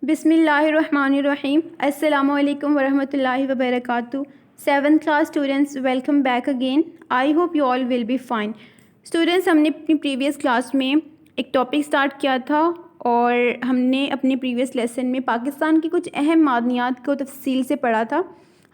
बिस्मिल्लाहिर्रहमानिर्रहीम। अस्सलामु अलैकुम वरहमतुल्लाहि वबरकातुहू। 7th class students, welcome back again. I hope you all will be fine. Students, हमने अपनी प्रीवियस क्लास में एक टॉपिक स्टार्ट किया था और हमने अपने प्रीवियस लेसन में पाकिस्तान की कुछ अहम मादनियात को तफसील से पढ़ा था।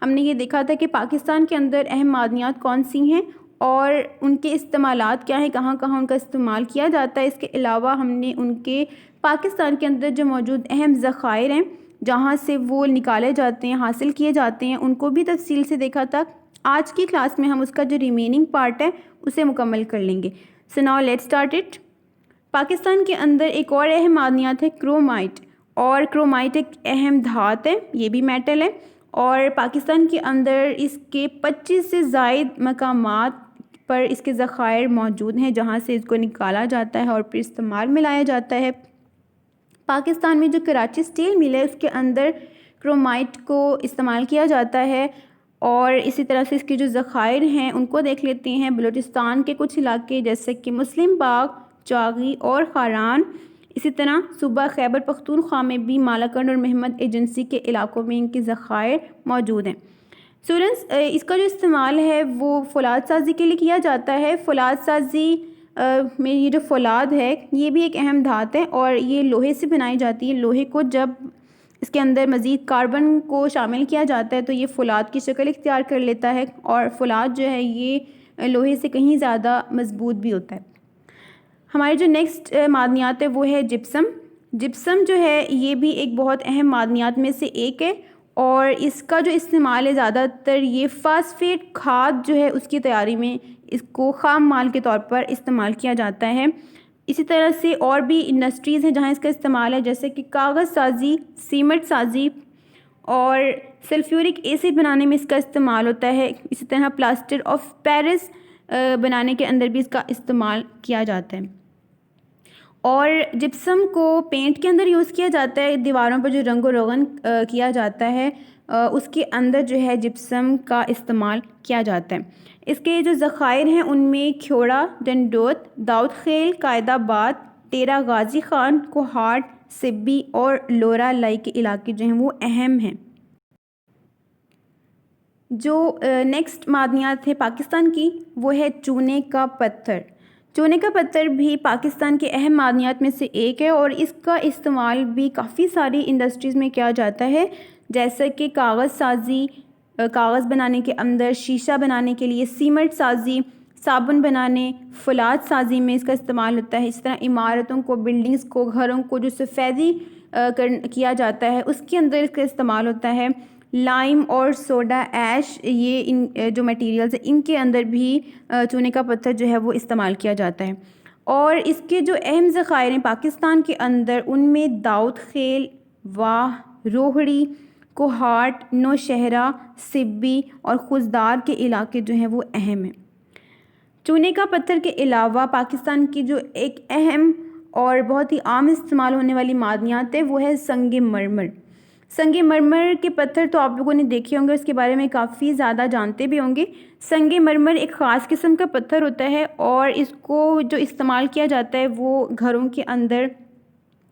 हमने ये देखा था कि पाकिस्तान के अंदर अहम मादनियात कौन सी हैं और उनके इस्तेमालात क्या हैं, कहाँ कहाँ उनका इस्तेमाल किया जाता है। इसके अलावा हमने उनके पाकिस्तान के अंदर जो मौजूद अहम ज़खायर हैं, जहाँ से वो निकाले जाते हैं, हासिल किए जाते हैं, उनको भी तफसील से देखा था। आज की क्लास में हम उसका जो रिमेनिंग पार्ट है उसे मुकम्मल कर लेंगे। So now let's start it. Pakistan के अंदर एक और अहम मादनियात है क्रोमाइट, और क्रोमाइट एक अहम धात है, ये भी मेटल है, और पाकिस्तान के अंदर इसके 25 से ज़ायद मकामात पर इसके ज़खायर मौजूद हैं, जहाँ से इसको निकाला जाता है और फिर इस्तेमाल में लाया जाता है। पाकिस्तान में जो कराची स्टील मिल है उसके अंदर क्रोमाइट को इस्तेमाल किया जाता है, और इसी तरह से इसके जो ज़खायर हैं उनको देख लेते हैं। बलूचिस्तान के कुछ इलाके जैसे कि मुस्लिम बाग, चागी और खारान, इसी तरह सूबा खैबर पख्तूनख्वा में भी मालाकंड और महमद एजेंसी के इलाकों में इनके ज़खायर मौजूद हैं। स्टूडेंट्स, इसका जो इस्तेमाल है वो फ़ौलाद साजी के लिए किया जाता है। फ़ौलाद साजी में ये जो फ़ौलाद है ये भी एक अहम धात है और ये लोहे से बनाई जाती है। लोहे को जब इसके अंदर मज़ीद कार्बन को शामिल किया जाता है तो ये फ़ौलाद की शक्ल इख्तियार कर लेता है, और फ़ौलाद जो है ये लोहे से कहीं ज़्यादा मज़बूत भी होता है। हमारे जो नेक्स्ट मादनियात है वो है जिप्सम। जिप्सम जो है ये भी एक बहुत अहम मादनियात में से एक है, और इसका जो इस्तेमाल है ज़्यादातर ये फास्फेट खाद जो है उसकी तैयारी में इसको ख़ाम माल के तौर पर इस्तेमाल किया जाता है। इसी तरह से और भी इंडस्ट्रीज़ हैं जहाँ इसका इस्तेमाल है, जैसे कि कागज़ साजी, सीमेंट साजी और सल्फ्यूरिक एसिड बनाने में इसका इस्तेमाल होता है। इसी तरह प्लास्टर ऑफ पेरिस बनाने के अंदर भी इसका इस्तेमाल किया जाता है। और जिप्सम को पेंट के अंदर यूज़ किया जाता है। दीवारों पर जो रंग रोगन किया जाता है उसके अंदर जो है जिप्सम का इस्तेमाल किया जाता है। इसके जो ज़खायर हैं उनमें ख्योड़ा, डंडोत, दाऊद खेल, कायदाबाद, टेरा गाजी खान, कोहाट, सिब्बी और लोरा लाई के इलाके जो हैं वो अहम हैं। जो नेक्स्ट मादनियात है पाकिस्तान की वो है चूने का पत्थर। चूने का पत्थर भी पाकिस्तान के अहम मादनियात में से एक है, और इसका इस्तेमाल भी काफ़ी सारी इंडस्ट्रीज़ में किया जाता है, जैसे कि कागज़ साजी, कागज़ बनाने के अंदर, शीशा बनाने के लिए, सीमेंट साजी, साबुन बनाने, फ़ौलाद साजी में इसका इस्तेमाल होता है। इस तरह इमारतों को, बिल्डिंग्स को, घरों को जो सफ़ेदी किया जाता है उसके अंदर इसका इस्तेमाल होता है। लाइम और सोडा ऐश, ये इन जो मटेरियल्स हैं इनके अंदर भी चूने का पत्थर जो है वो इस्तेमाल किया जाता है। और इसके जो अहम ज़खायर हैं पाकिस्तान के अंदर उनमें दाऊद खेल, वाह, रोहड़ी, कोहाट, नौशहरा, सिब्बी और खुजदार के इलाके जो हैं वो अहम हैं। चूने का पत्थर के अलावा पाकिस्तान की जो एक अहम और बहुत ही आम इस्तेमाल होने वाली मादनियात है वो है संग मरमर। संग मरमर के पत्थर तो आप लोगों ने देखे होंगे, उसके बारे में काफ़ी ज़्यादा जानते भी होंगे। संग मरमर एक ख़ास किस्म का पत्थर होता है, और इसको जो इस्तेमाल किया जाता है वो घरों के अंदर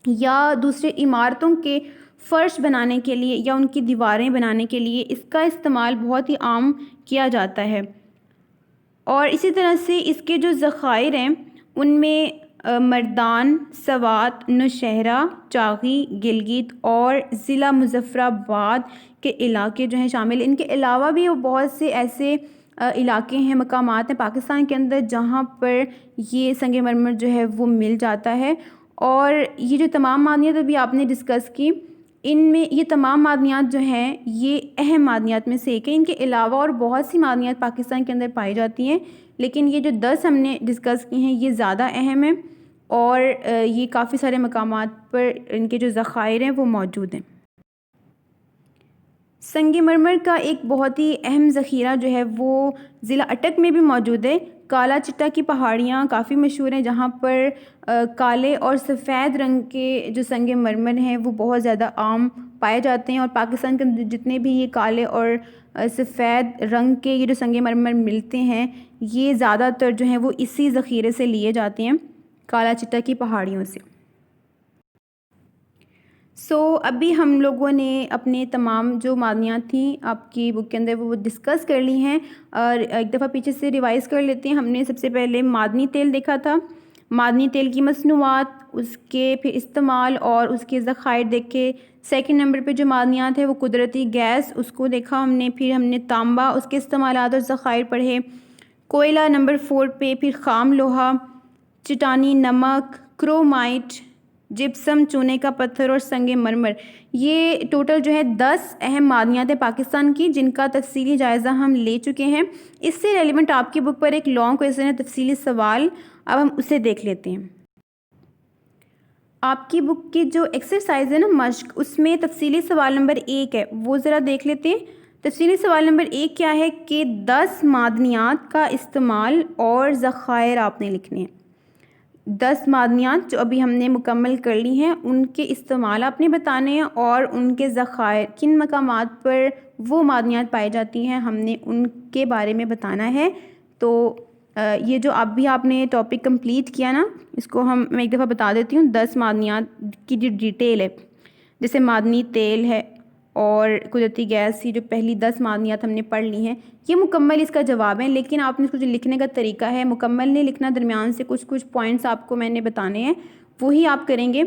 या दूसरे इमारतों के फ़र्श बनाने के लिए या उनकी दीवारें बनाने के लिए इसका इस्तेमाल बहुत ही आम किया जाता है। और इसी तरह से इसके जो ज़खायर हैं उनमें मर्दान, सवात, नौशहरा, चागी, गिलगित और ज़िला मुज़फ़्फ़राबाद के इलाके जो हैं शामिल। इनके अलावा भी बहुत से ऐसे इलाके हैं, मकामात हैं पाकिस्तान के अंदर जहाँ पर ये संग मरमर जो है वो मिल जाता है। और ये जो तमाम मादनियात अभी आपने डिस्कस की, इनमें ये तमाम मादनियात जो हैं ये अहम मादनियात में से एक है। इनके अलावा और बहुत सी मादनियात पाकिस्तान के अंदर पाई जाती हैं, लेकिन ये जो 10 हमने डिस्कस की हैं ये ज़्यादा अहम हैं, और ये काफ़ी सारे मकामात पर इनके जो ज़खायर हैं वो मौजूद हैं। संगमरमर का एक बहुत ही अहम ज़ख़ीरा जो है वो ज़िला अटक में भी मौजूद है। काला चिट्टा की पहाड़ियाँ काफ़ी मशहूर हैं, जहाँ पर काले और सफ़ेद रंग के जो संगमरमर हैं वो बहुत ज़्यादा आम पाए जाते हैं। और पाकिस्तान के अंदर जितने भी ये काले और सफ़ेद रंग के ये जो संगमरमर मिलते हैं ये ज़्यादातर जो हैं वो इसी ज़ख़ीरे से लिए जाते हैं, काला चिट्टा की पहाड़ियों से। अभी हम लोगों ने अपने तमाम जो मादनियात थी आपकी बुक के अंदर वो डिस्कस कर ली हैं, और एक दफ़ा पीछे से रिवाइज़ कर लेते हैं। हमने सबसे पहले मादनी तेल देखा था, मादनी तेल की मसनूआत, उसके फिर इस्तेमाल और उसके ज़खायर देखे। सेकंड नंबर पे जो मादनियात है वो कुदरती गैस, उसको देखा हमने। फिर हमने तांबा, उसके इस्तेमालात और ज़खायर पढ़े। कोयला नंबर 4 पे, फिर ख़ाम लोहा, चट्टानी नमक, क्रोमाइट, जिप्सम चूने का पत्थर और संगे मरमर। ये टोटल जो है 10 अहम मादनियात है पाकिस्तान की, जिनका तफसीली जायज़ा हम ले चुके हैं। इससे रेलिवेंट आपकी बुक पर एक लॉन्ग क्वेश्चन है, तफसीली सवाल, अब हम उसे देख लेते हैं। आपकी बुक की जो एक्सरसाइज है ना मश्क, उसमें तफसीली सवाल नंबर 1 है, वो ज़रा देख लेते हैं। तफसीली सवाल नंबर 1 क्या है कि 10 मादनियात का इस्तेमाल और ज़खायर आपने लिखने हैं। 10 मादनियात जो अभी हमने मुकम्मल कर ली हैं, उनके इस्तेमाल आपने बताने हैं और उनके ज़खायर, किन मकामात पर वो मादनियात पाई जाती हैं, हमने उनके बारे में बताना है। तो ये जो अभी आपने टॉपिक कंप्लीट किया ना, इसको मैं एक दफ़ा बता देती हूँ। 10 मादनियात की जो डिटेल है, जैसे मादनी तेल है और कुदरती गैस, की जो पहली 10 मादनियात हमने पढ़ ली हैं, ये मुकम्मल इसका जवाब है। लेकिन आपने इसको जो लिखने का तरीका है मुकम्मल नहीं लिखना, दरमियान से कुछ कुछ पॉइंट्स आपको मैंने बताने हैं, वही आप करेंगे।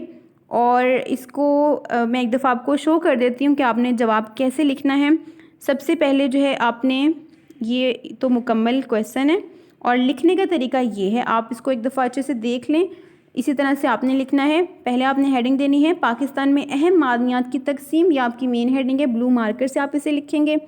और इसको मैं एक दफ़ा आपको शो कर देती हूँ कि आपने जवाब कैसे लिखना है। सबसे पहले जो है आपने, ये तो मुकम्मल क्वेश्चन है और लिखने का तरीका ये है, आप इसको एक दफ़ा अच्छे से देख लें। इसी तरह से आपने लिखना है। पहले आपने हेडिंग देनी है पाकिस्तान में अहम मादनियात की तकसीम, या आपकी मेन हेडिंग है, ब्लू मार्कर से आप इसे लिखेंगे।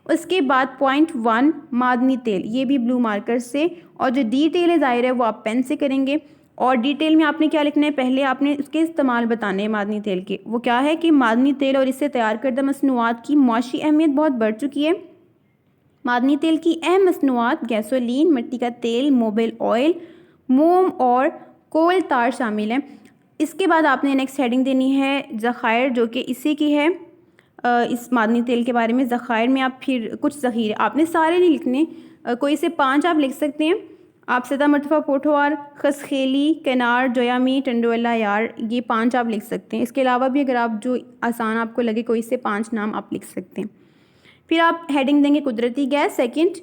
उसके बाद पॉइंट 1 मादनी तेल, ये भी ब्लू मार्कर से, और जो डिटेल है ज़ाहिर है वो आप पेन से करेंगे। और डिटेल में आपने क्या लिखना है, पहले आपने उसके इस्तेमाल बताने हैं मादनी तेल के। वो क्या है कि मादनी तेल और इससे तैयार करदा मसनूआत की मुआशी अहमियत बहुत बढ़ चुकी है। मादनी तेल की अहम मसनूआत गैसोलीन, मिट्टी का तेल, मोबिल ऑयल, मोम और कोल तार शामिल हैं। इसके बाद आपने नेक्स्ट हेडिंग देनी है ज़खायर, जो कि इसी की है, इस मादनी तेल के बारे में। ज़खायर में आप फिर कुछ ज़ख़ीरे, आपने सारे नहीं लिखने, कोई से 5 आप लिख सकते हैं। आप सदा मरतफ़ा पोठवार, खसखेली, केनार, जोयामी, टंडोला यार, ये 5 आप लिख सकते हैं। इसके अलावा भी अगर आप जो आसान आपको लगे कोई से 5 नाम आप लिख सकते हैं। फिर आप हेडिंग देंगे कुदरती गैस सेकंड,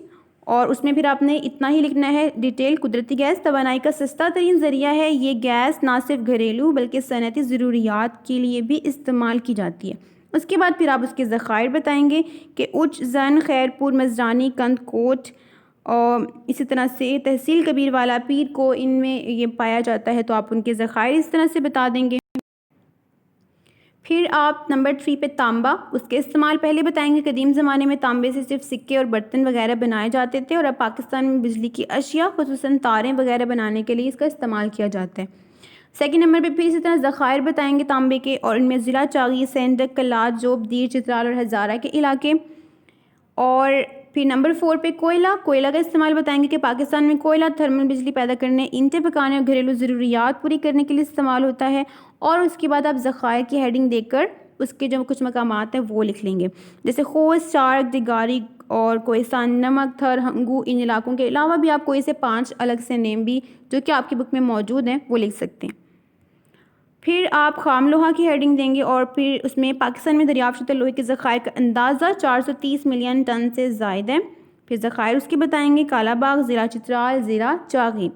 और उसमें फिर आपने इतना ही लिखना है डिटेल। कुदरती गैस तवानाई का सस्ता तरीन ज़रिया है। ये गैस ना सिर्फ घरेलू बल्कि सनती ज़रूरियात के लिए भी इस्तेमाल की जाती है। उसके बाद फिर आप उसके ज़खायर बताएंगे कि उच्च जन, खैरपुर, मजरानी, कंदकोट और इसी तरह से तहसील कबीर वाला पीर को इनमें ये पाया जाता है, तो आप उनके ज़खायर इस तरह से बता देंगे। फिर आप नंबर 3 पे तांबा, उसके इस्तेमाल पहले बताएंगे। कदीम ज़माने में तांबे से सिर्फ सिक्के और बर्तन वगैरह बनाए जाते थे, और अब पाकिस्तान में बिजली की अशिया, खुसूसन तारें वगैरह बनाने के लिए इसका इस्तेमाल किया जाता है। सेकंड नंबर पे फिर इसी तरह ज़खायर बताएंगे तांबे के, और इनमें ज़िला चागी, सेंधक, कलात, जोब, दीर, चित्राल और हज़ारा के इलाके। और फिर नंबर 4 पे कोयला, कोयला का इस्तेमाल बताएंगे कि पाकिस्तान में कोयला थर्मल बिजली पैदा करने, ईंटें पकाने और घरेलू ज़रूरियात पूरी करने के लिए इस्तेमाल होता है। और उसके बाद आप ज़खायर की हेडिंग देकर उसके जो कुछ मकामात हैं वो लिख लेंगे, जैसे खोस, चारक, दिगारी और कोयसान, नमक, थर, हंगू। इन इलाकों के अलावा भी आप कोई से 5 अलग से नेम भी जो कि आपकी बुक में मौजूद हैं वो लिख सकते हैं। फिर आप ख़ाम लोहा की हेडिंग देंगे, और फिर उसमें पाकिस्तान में दरियाफ्त लोहे के ज़खायर का अंदाज़ा 430 मिलियन टन से ज़ायद है। फिर ज़खायर उसके बताएंगे काला बाग, ज़िला चित्राल, ज़िला चागी।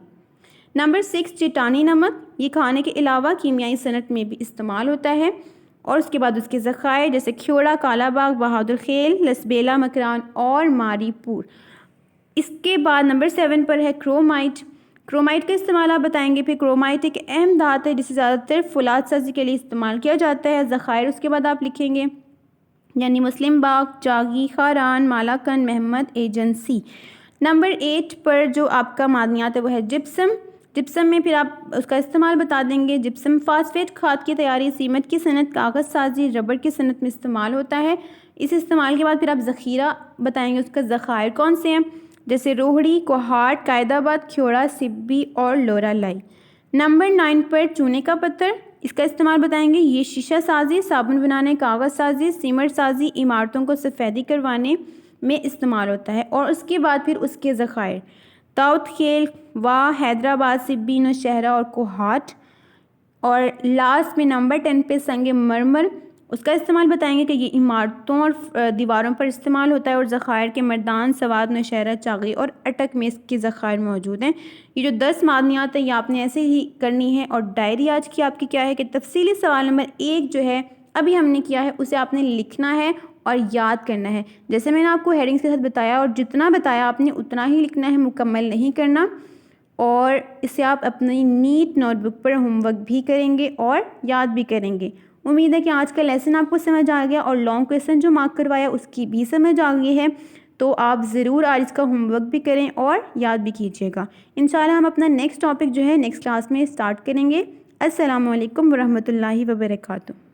नंबर 6 चट्टानी नमक, ये खाने के अलावा कीमियाई सनत में भी इस्तेमाल होता है। और उसके बाद उसके ज़खायर जैसे ख्योड़ा, काला बाग, बहादुर खेल, लसबेला, मकरान और मारीपुर। इसके बाद नंबर 7 पर है क्रोमाइट। क्रोमाइट का इस्तेमाल आप बताएंगे। फिर क्रोमाइट एक अहम धात है जिसे ज़्यादातर फुलाद साजी के लिए इस्तेमाल किया जाता है। ज़खायर उसके बाद आप लिखेंगे, यानी मुस्लिम बाग, चागी, खारान, मालाकन, महमद एजेंसी। नंबर 8 पर जो आपका मादनियात है वो है जिप्सम। जिप्सम में फिर आप उसका इस्तेमाल बता देंगे। जिप्सम फास्फेट खाद की तैयारी, सीमेंट की सनत, कागज़ साजी, रबड़ की सनत में इस्तेमाल होता है। इस इस्तेमाल के बाद फिर आप ज़ख़ीरा बताएंगे, उसका ज़खायर कौन से हैं, जैसे रोहड़ी, कोहाट, कायदाबाद, ख्योड़ा, सिब्बी और लोरा लाई। नंबर 9 पर चूने का पत्थर, इसका इस्तेमाल बताएंगे। ये शीशा साजी, साबुन बनाने, कागज़ साजी, सीमेंट साजी, इमारतों को सफ़ेदी करवाने में इस्तेमाल होता है। और उसके बाद फिर उसके ज़खायर दाऊद खेल, वाह, हैदराबाद, सिब्बी, नौशहरा और कोहाट। और लास्ट में नंबर 10 पे संग मरमर, उसका इस्तेमाल बताएंगे कि ये इमारतों और दीवारों पर इस्तेमाल होता है और ज़खायर के मर्दान, सवाद, नौशहरा, चागी और अटक में इसके ज़खायर मौजूद हैं। ये जो 10 मादनियात हैं ये आपने ऐसे ही करनी है। और डायरी आज की आपकी क्या है कि तफसीली सवाल नंबर 1 जो है अभी हमने किया है उसे आपने लिखना है और याद करना है। जैसे मैंने आपको हेडिंग्स के साथ बताया और जितना बताया आपने उतना ही लिखना है, मुकम्मल नहीं करना। और इसे आप अपनी नीट नोटबुक पर होमवर्क भी करेंगे और याद भी करेंगे। उम्मीद है कि आज का लेसन आपको समझ आ गया और लॉन्ग क्वेश्चन जो मार्क करवाया उसकी भी समझ आ गई है। तो आप ज़रूर आज इसका होमवर्क भी करें और याद भी कीजिएगा। इंशाल्लाह हम अपना नेक्स्ट टॉपिक जो है नेक्स्ट क्लास में स्टार्ट करेंगे। अस्सलामु अलैकुम वरहमतुल्लाहि वबरकातुहू।